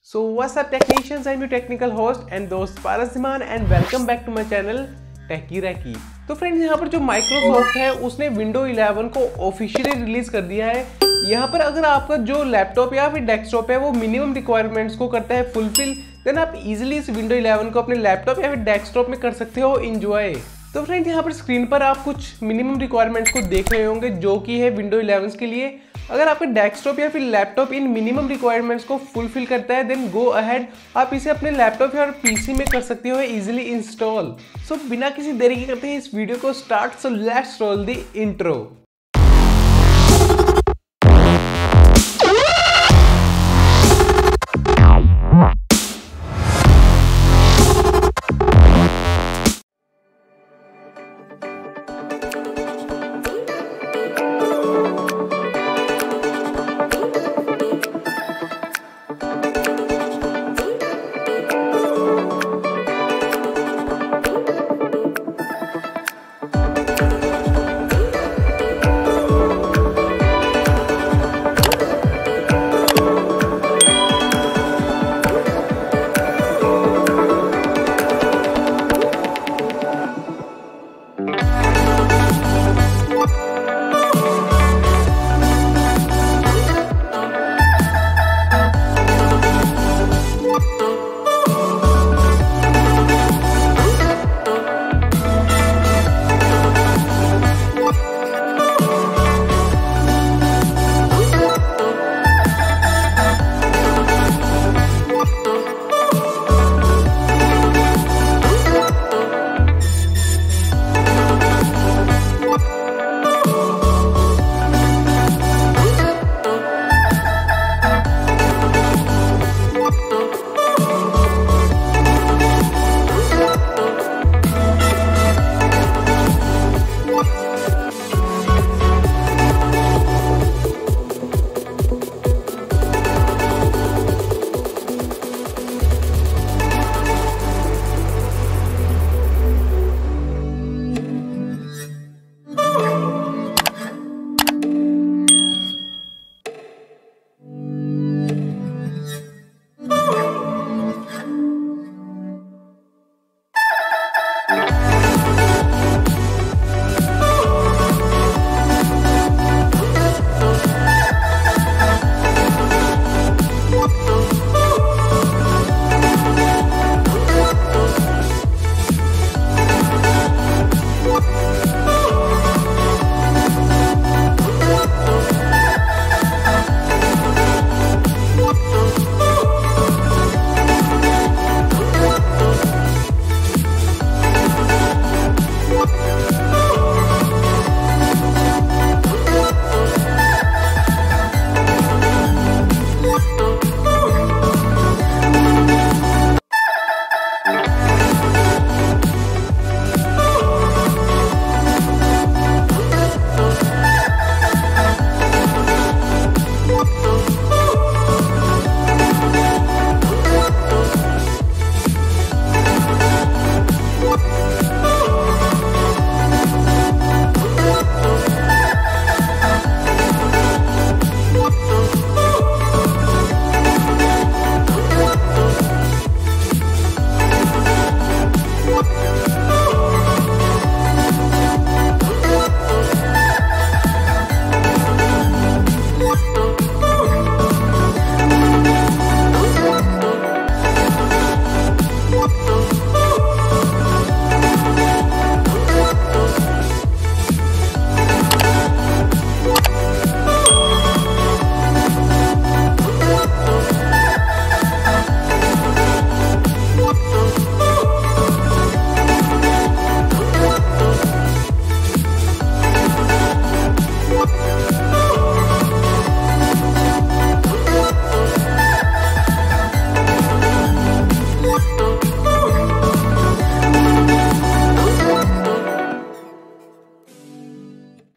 So what's up technicians, I'm your technical host and दोस्त पारसमान and welcome back to my channel Techie Wrekie। तो friends यहाँ पर जो Microsoft है उसने विंडो 11 को ऑफिशियली रिलीज कर दिया है। यहाँ पर अगर आपका जो लैपटॉप या फिर डेस्कटॉप है वो मिनिमम रिक्वायरमेंट्स को करता है फुलफिल, देन आप इजीली इस विंडो 11 को अपने लैपटॉप या फिर डेस्कटॉप में कर सकते हो एंजॉय। तो फ्रेंड्स यहाँ पर स्क्रीन पर आप कुछ मिनिमम रिक्वायरमेंट्स को देख रहे होंगे जो कि है विंडो 11 के लिए। अगर आपका डेस्कटॉप या फिर लैपटॉप इन मिनिमम रिक्वायरमेंट्स को फुलफिल करता है देन गो अहेड, आप इसे अपने लैपटॉप या पीसी में कर सकते हो इजीली इंस्टॉल। सो बिना किसी देरी के करते हैं इस वीडियो को start. So let's roll the intro.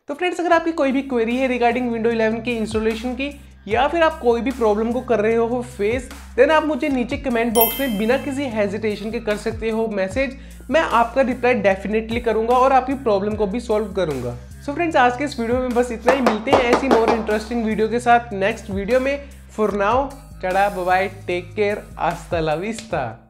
तो फ्रेंड्स अगर आपकी कोई भी क्वेरी है रिगार्डिंग विंडो 11 की इंस्टॉलेशन की या फिर आप कोई भी प्रॉब्लम को कर रहे हो फेस, देन आप मुझे नीचे कमेंट बॉक्स में बिना किसी हेजिटेशन के कर सकते हो मैसेज। मैं आपका रिप्लाई डेफिनेटली करूंगा और आपकी प्रॉब्लम को भी सॉल्व करूंगा। सो फ्रेंड्स आज के इस वीडियो में बस इतना ही। मिलते हैं ऐसी मोर इंटरेस्टिंग वीडियो के साथ नेक्स्ट वीडियो में। For now tata bye bye, take care, हasta la vista।